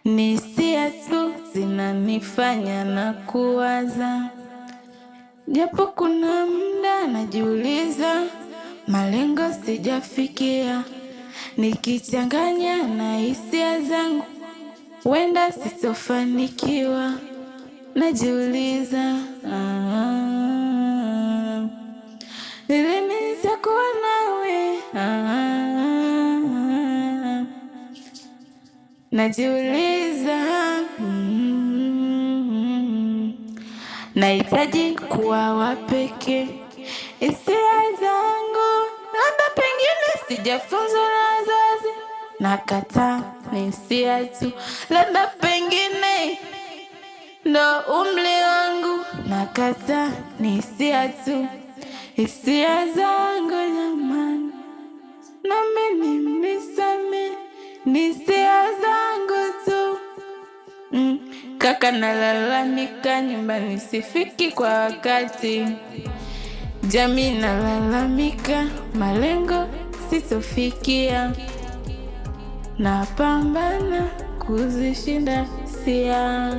Ni hisia tu zinanifanya na kuwaza, japo kuna muda najiuliza, malengo sijafikia. Nikichanganya na hisia zangu, wenda sitofanikiwa. Najiuliza, lini nitakuwa nawe? Najiuliza, nahitaji kuwa wa pekee. Hisia zangu labda pengine sijafunzwa na wazazi. Nakataa, ni hisia tu, labda pengine ndo umri wangu. Nakataa, ni hisia tu, hisia zangu jamani, nami nimesame, ni hisia zangu tu. Kaka nalalamika nyumbani sifiki kwa wakati, jamii nalalamika malengo sitofikia. Napambana kuzishinda hisia,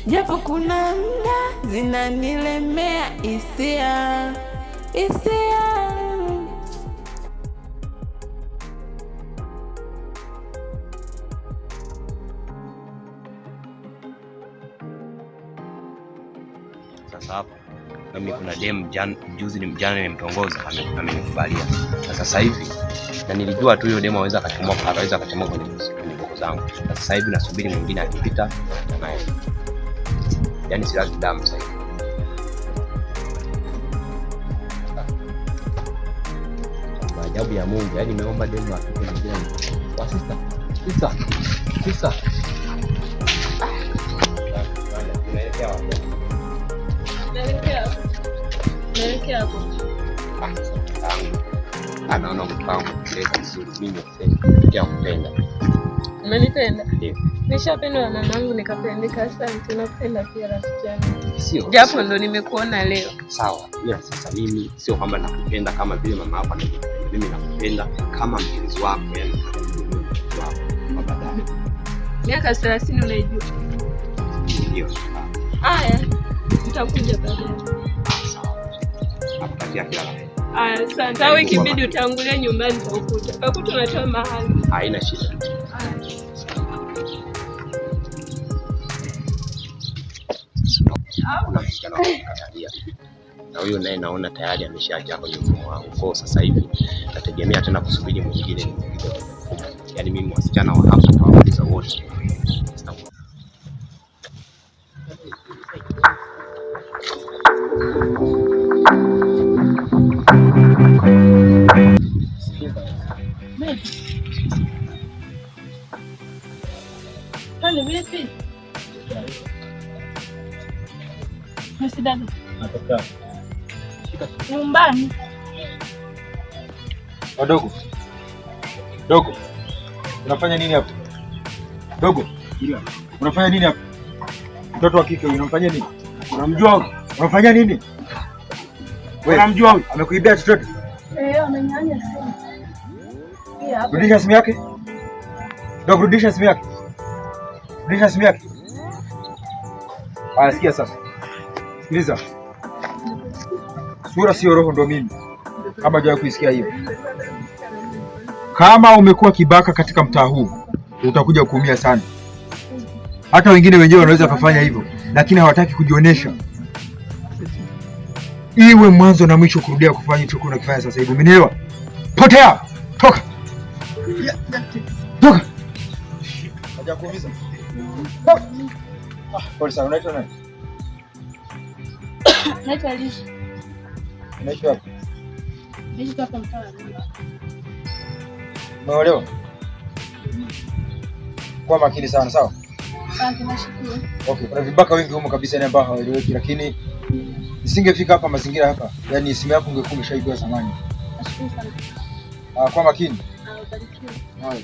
japo kuna muda zinanilemea hisia. Sasa hapa mimi kuna dem juzi jana nimemtongoza, amenikubalia. Sasa hivi na nilijua tu hiyo dem aweza akachomoka kwenye boko zangu. Sasa hivi nasubiri mwingine akipita naye. Yaani silazi damu sasa hivi. Maajabu ya Mungu, yaani nimeomba dem apite mwingine. Wa sister. Naelekea hapo. Anaona mpango kuleta vizuri, mimi sasa kupenda. Umenipenda? Ndio. Nishapendwa na mamangu nikapendeka. Asante, nakupenda pia rafiki yangu. Sio. Japo ndo nimekuona leo. Sawa. Ila sasa mimi sio kwamba nakupenda kama vile mama yako anavyopenda. Mimi nakupenda kama mpenzi wako, yani mpenzi wako. Baadaye. Miaka 30 unaijua? Ndio. Haya. Nitakuja baadaye. Nakutakia kila la heri. Asante. Au ikibidi utangulia nyumbani utakuta unatoa mahali. Haina shida. Kuna msichana anakatalia. Na huyo naye naona tayari ameshaacha kwenye mfumo wangu. Kwa sasa hivi nategemea tena kusubiri mwingine. Yaani mimi wasichana wa hapa nawauliza wote. Hali vipi? Msidada. Natoka. Nyumbani. Dogo. Dogo. Unafanya nini hapa? Dogo. Unafanya nini hapa? Mtoto wa kike unamfanyia nini? Unamjua huyu? Unafanya nini? Wewe unamjua huyu? Amekuibia chochote? Amenyanya simu. Rudisha simu yake. Dogo, rudisha simu yake. Rudisha simu yake. Haya, sikia sasa. Sikiliza. Sura sio roho ndo mimi. Kama hujawahi kuisikia hiyo. Kama umekuwa kibaka katika mtaa huu, utakuja kuumia sana. Hata wengine wenyewe wanaweza kufanya hivyo, lakini hawataki kujionyesha. Iwe mwanzo na mwisho kurudia kufanya hicho unakifanya sasa hivi. Umenielewa? Potea! Toka! Toka! Hajakuumiza. Pole sana, unaitwa nani? Naitwa Alice. Unaitwa wapi? Naishi hapa mtaani. Umeolewa? Kwa makini sana, sawa? Asante, nashukuru. Okay, kuna vibaka wengi huko kabisa ambao hawaeleweki, lakini nisingefika hapa mazingira hapa. Yaani simu yako ungekuwa umeshaibiwa zamani. Nashukuru sana. Kwa makini. Barikiwe. Haya.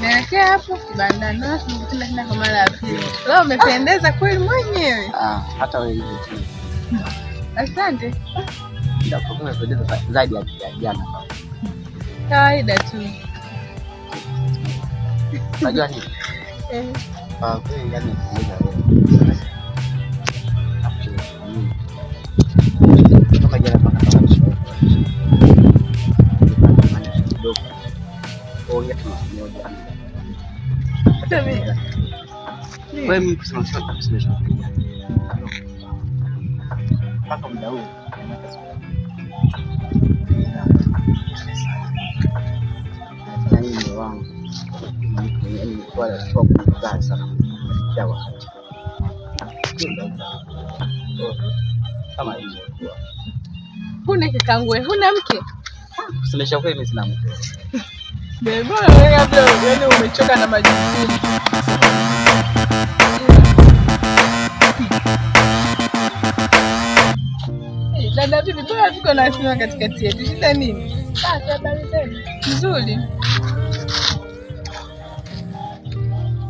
Naelekea hapo kibandani. Na tunakutana tena kwa mara ya pili. Leo umependeza kweli mwenyewe. Hata wewe hivyo tu. Asante. Ndio kwa umependeza zaidi ya jana. Kawaida tu. Unajua nini? Kweli yani kuja wewe. Kama jana paka kama nishoe. Kidogo. Oh, yetu moja. Wewe mimi kusema shaka kusema shaka. Paka muda huu. Na mimi wangu. Mimi kwa kwa sana. Kwa wakati. Kama hivyo. Huna kakangu wewe, huna mke? Kusema kweli mimi sina mke. Beba wewe hapo wewe umechoka na majukumu. Dada vipi bora tuko na shida katikati yetu. Shida nini? Habari zenu. Nzuri.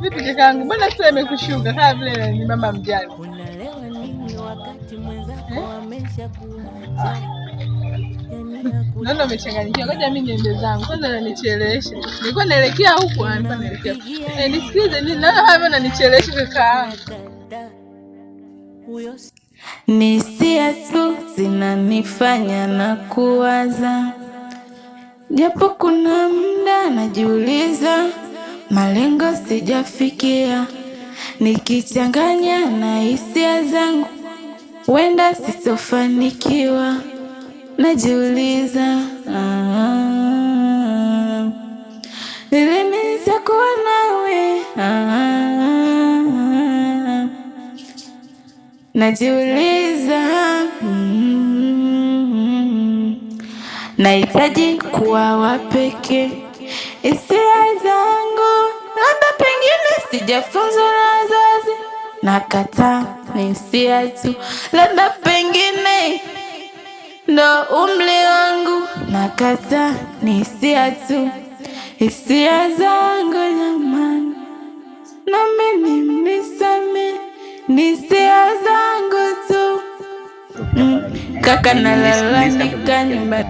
Vipi kakangu? Mbona sasa imekushuka kama vile ni mama mjane? Naona umechanganyikiwa. Ngoja mimi niende zangu. Kwanza unanichelewesha. Nilikuwa naelekea huko, hapa naelekea. Nisikilize nini? Naona hapa unanichelewesha kakaangu. Ni hisia tu zinanifanya na kuwaza, japo kuna muda najiuliza malengo sijafikia, nikichanganya na hisia zangu wenda sitofanikiwa. Najiuliza lini nitakuwa nawe, najiuliza nahitaji kuwa wa pekee. Hisia zangu labda pengine sijafunzwa na wazazi, nakataa ni hisia tu, labda pengine ndo umri wangu, nakataa ni hisia tu. Hisia zangu jamani, nami nimnisame, ni hisia zangu tu. Kaka nalalamika nyumbani.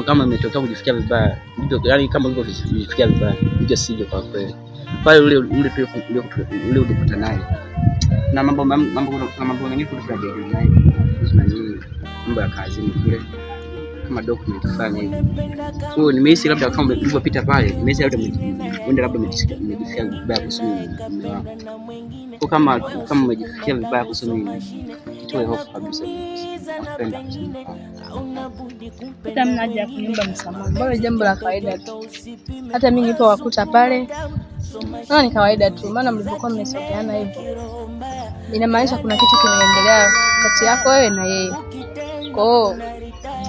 Kama imetokea kujifikia vibaya, yaani kama hivyo kujifikia vibaya, ndio sije kwa kweli. Pale ule ulikuta naye. Na mambo mengine tunajadili naye. Kuna nini? Mambo ya kazi kule. Kama document fulani hivi. So nimehisi labda kama ulipopita pale, nimehisi labda umejifikia vibaya kusudi. Kwa kama umejifikia vibaya kusudi, itoe hofu kabisa. Napenda hata mna haja ya kuomba msamaha. Mbona jambo la kawaida tu. Hata mimi nipo wakuta pale. Ni kawaida tu. Maana mlipokuwa mmesogeana hivi, inamaanisha kuna kitu kinaendelea kati yako wewe na yeye. Kwa hiyo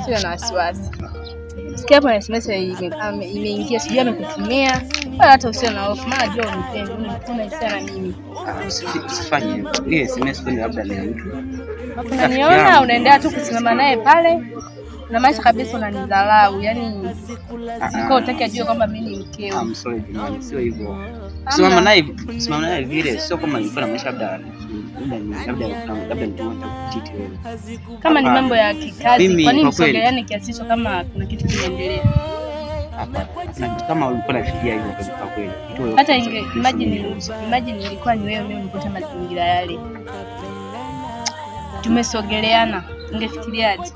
sio na wasiwasi. Sikia hapo na SMS imeingia, sijui amekutumia. Wala hata usio na hofu. Maana jua unipende, unipenda sana mimi. Usifanye ile SMS kwani labda ni mtu. Unaniona unaendelea tu kusimama naye pale. Na maisha kabisa unanidharau, yani siko utaki ajue kwamba mimi ni mkeo. I'm sorry jamani, sio hivyo. Simama naye vile, sio kama nilikuwa na maisha labda ndio kutiti wewe. Kama ni mambo ya kikazi, kwa nini msogeane kiasi hicho kama kuna kitu kinaendelea? Hapa. Kama ulikuwa unafikiria hivyo kwa kweli. Hata imagine nilikuwa ni wewe, mimi nikuta mazingira yale. Tumesogeleana, ungefikiriaje?